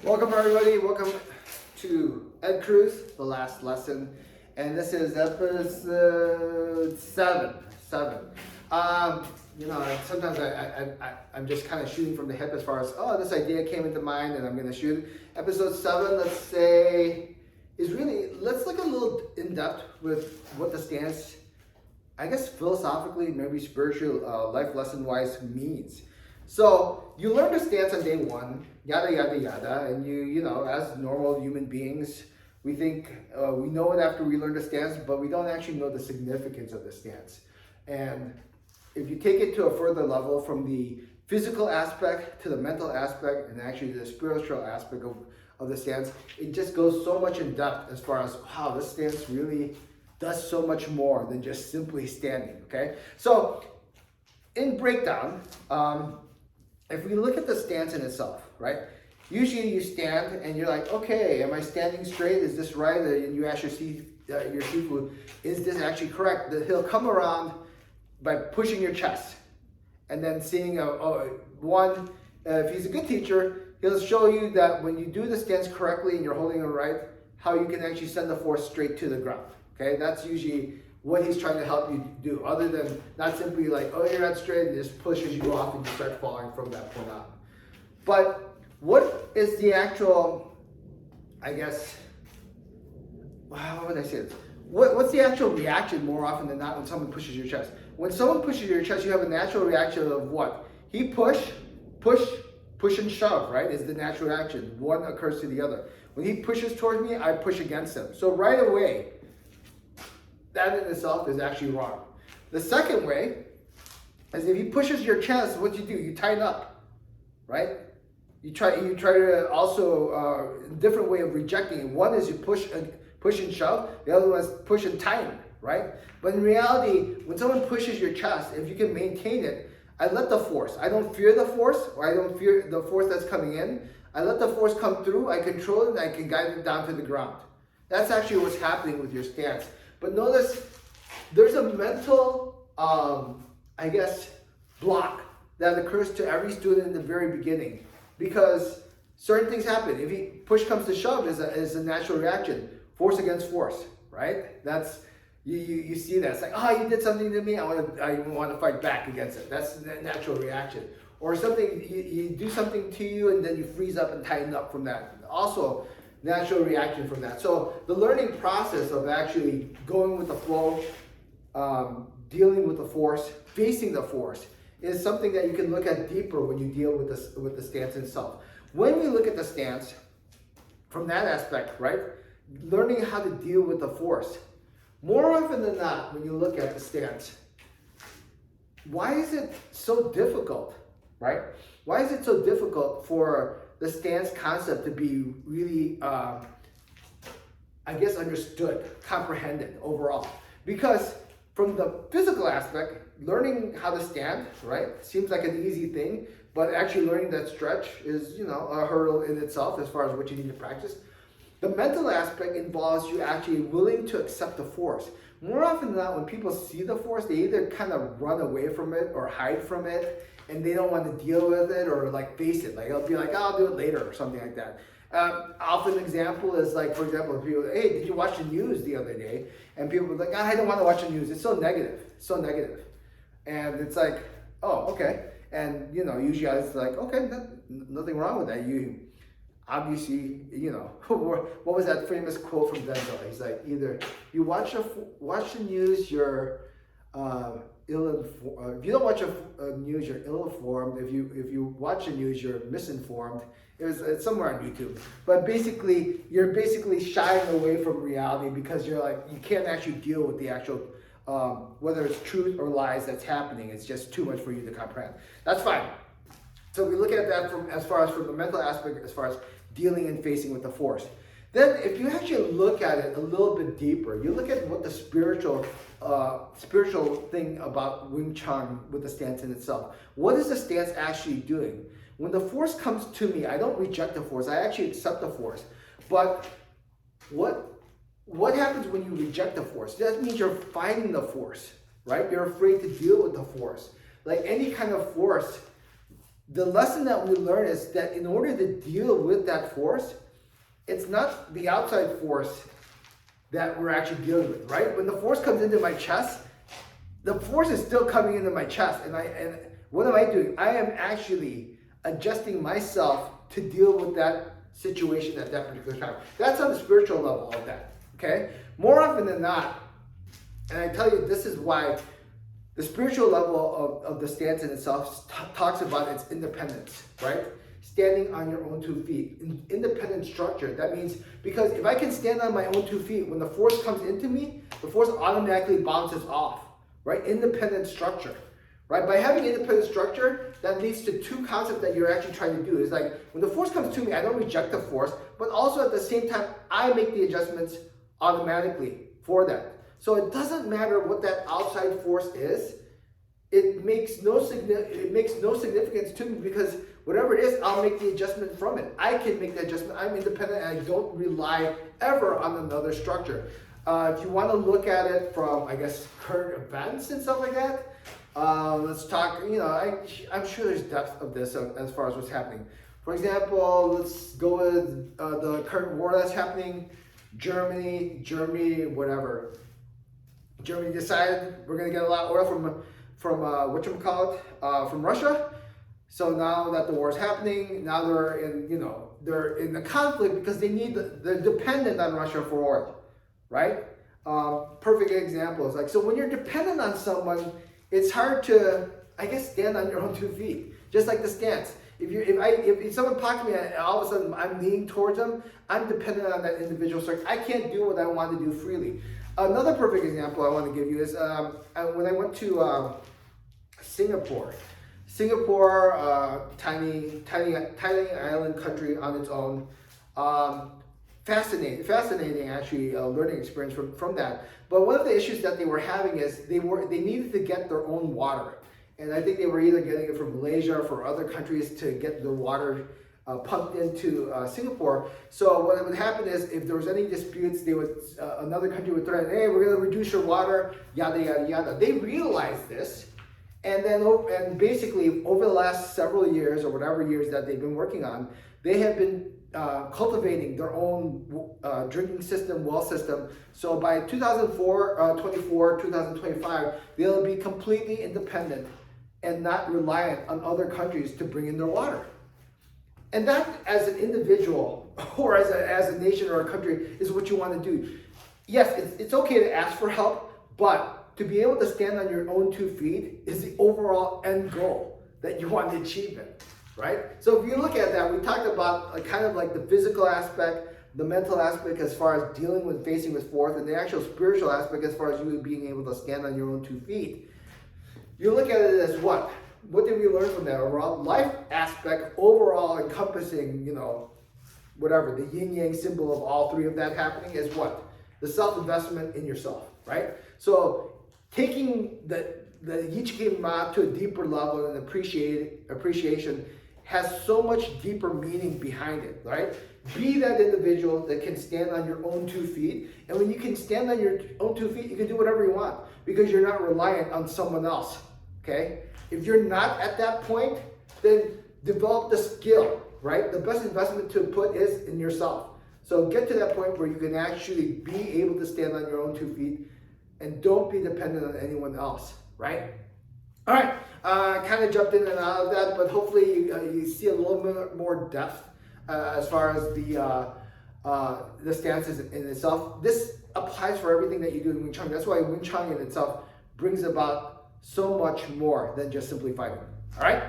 Welcome everybody, welcome to Ed Cruz, the last lesson, and this is episode 7. Sometimes I'm just kind of shooting from the hip as far as, this idea came into mind and I'm going to shoot. Episode 7, let's say, is really, let's look a little in depth with what the stance, I guess philosophically, maybe spiritual, life lesson wise means. So you learn the stance on day 1, yada yada yada, and you know, as normal human beings, we think we know it after we learn the stance, but we don't actually know the significance of the stance. And if you take it to a further level, from the physical aspect to the mental aspect and actually the spiritual aspect of the stance, it just goes so much in depth as far as how this stance really does so much more than just simply standing. Okay, so in breakdown, if we look at the stance in itself, right? Usually you stand and you're like, okay, am I standing straight? Is this right? And you ask your shifu, is this actually correct? He'll come around by pushing your chest and then seeing if he's a good teacher, he'll show you that when you do the stance correctly and you're holding it right, how you can actually send the force straight to the ground. Okay, that's usually what he's trying to help you do, other than not simply like, oh, you're not straight, and just pushes you off and you start falling from that point on. But what is the actual, I guess, how would I say this? What's the actual reaction more often than not when someone pushes your chest? When someone pushes your chest, you have a natural reaction of what? He push and shove, right, is the natural reaction. One occurs to the other. When he pushes towards me, I push against him. So right away, that in itself is actually wrong. The second way is if he pushes your chest, what you do? You tighten up, right? You try to also a different way of rejecting it. One is you push and shove. The other one is push and tighten, right? But in reality, when someone pushes your chest, if you can maintain it, I let the force. I don't fear the force, or I don't fear the force that's coming in. I let the force come through. I control it, and I can guide it down to the ground. That's actually what's happening with your stance. But notice, there's a mental, I guess, block that occurs to every student in the very beginning, because certain things happen. If push comes to shove, is a natural reaction, force against force, right? That's you see that. It's like, you did something to me, I want to fight back against it. That's the natural reaction. Or something, you do something to you and then you freeze up and tighten up from that. Also, natural reaction from that. So the learning process of actually going with the flow, dealing with the force, facing the force, is something that you can look at deeper when you deal with the stance itself. When we look at the stance from that aspect, right, learning how to deal with the force, more often than not, when you look at the stance, why is it so difficult, right? Why is it so difficult for the stance concept to be really, I guess, understood, comprehended overall? Because from the physical aspect, learning how to stand, right, seems like an easy thing, but actually learning that stretch is, a hurdle in itself as far as what you need to practice. The mental aspect involves you actually willing to accept the force. More often than not, when people see the force, they either kind of run away from it or hide from it, and they don't want to deal with it or like face it. Like, they'll be like, I'll do it later or something like that. Often an example is like, for example, if people, hey, did you watch the news the other day? And people were like, I don't want to watch the news. It's so negative. It's so negative. And it's like, oh, okay. And, usually I was like, okay, nothing wrong with that. You obviously, what was that famous quote from Denzel? He's like, either you watch the news, you're ill-informed. If you don't watch the news, you're ill-informed. If you watch the news, you're misinformed. It's somewhere on YouTube. But basically, you're shying away from reality because you're like, you can't actually deal with the actual, whether it's truth or lies that's happening. It's just too much for you to comprehend. That's fine. So we look at that from the mental aspect, as far as dealing and facing with the force. Then if you actually look at it a little bit deeper, you look at what the spiritual thing about wingchun with the stance in itself. What is the stance actually doing? When the force comes to me, I don't reject the force, I actually accept the force. But what happens when you reject the force? That means you're fighting the force, right? You're afraid to deal with the force. Like any kind of force, the lesson that we learn is that in order to deal with that force, it's not the outside force that we're actually dealing with, right? When the force comes into my chest, the force is still coming into my chest. And what am I doing? I am actually adjusting myself to deal with that situation at that particular time. That's on the spiritual level of that, okay? More often than not, and I tell you, this is why the spiritual level of the stance in itself talks about its independence, right? Standing on your own 2 feet. Independent structure. That means, because if I can stand on my own 2 feet, when the force comes into me, the force automatically bounces off, right? Independent structure, right? By having independent structure, that leads to 2 concepts that you're actually trying to do. It's like, when the force comes to me, I don't reject the force, but also at the same time, I make the adjustments automatically for that. So it doesn't matter what that outside force is. It makes no significance to me, because whatever it is, I'll make the adjustment from it. I can make the adjustment. I'm independent, and I don't rely ever on another structure. If you want to look at it from, I guess, current events and stuff like that, let's talk, I'm sure there's depth of this as far as what's happening. For example, let's go with the current war that's happening. Germany, whatever. Germany decided we're going to get a lot of oil from Russia. So now that the war is happening, now they're in the conflict because they're dependent on Russia for oil, right? Perfect example is like, so when you're dependent on someone, it's hard to, I guess, stand on your own 2 feet. Just like the stance. If someone pockets me and all of a sudden I'm leaning towards them, I'm dependent on that individual. So I can't do what I want to do freely. Another perfect example I want to give you is when I went to Singapore. Tiny island country on its own. Fascinating actually learning experience from that. But one of the issues that they were having is they needed to get their own water. And I think they were either getting it from Malaysia or from other countries to get their water pumped into Singapore. So what would happen is, if there was any disputes, another country would threaten, hey, we're going to reduce your water, yada, yada, yada. They realized this, and basically over the last several years, or whatever years that they've been working on, they have been cultivating their own drinking system, well system. So by 2025, they'll be completely independent and not reliant on other countries to bring in their water. And that, as an individual or as a nation or a country, is what you want to do. Yes, it's okay to ask for help, but to be able to stand on your own 2 feet is the overall end goal that you want to achieve it, right? So if you look at that, we talked about kind of like the physical aspect, the mental aspect as far as dealing with facing with force, and the actual spiritual aspect as far as you being able to stand on your own 2 feet. You look at it as what? What did we learn from that overall life aspect, overall encompassing, whatever, the yin-yang symbol of all 3 of that happening is what? The self-investment in yourself, right? So taking the Yichike Ma to a deeper level and appreciation has so much deeper meaning behind it, right? Be that individual that can stand on your own 2 feet. And when you can stand on your own 2 feet, you can do whatever you want, because you're not reliant on someone else, okay? If you're not at that point, then develop the skill, right? The best investment to put is in yourself. So get to that point where you can actually be able to stand on your own 2 feet and don't be dependent on anyone else, right? All right, kind of jumped in and out of that, but hopefully you see a little bit more depth as far as the stances in itself. This applies for everything that you do in Wing Chun. That's why Wing Chun in itself brings about so much more than just simply fighting. All right?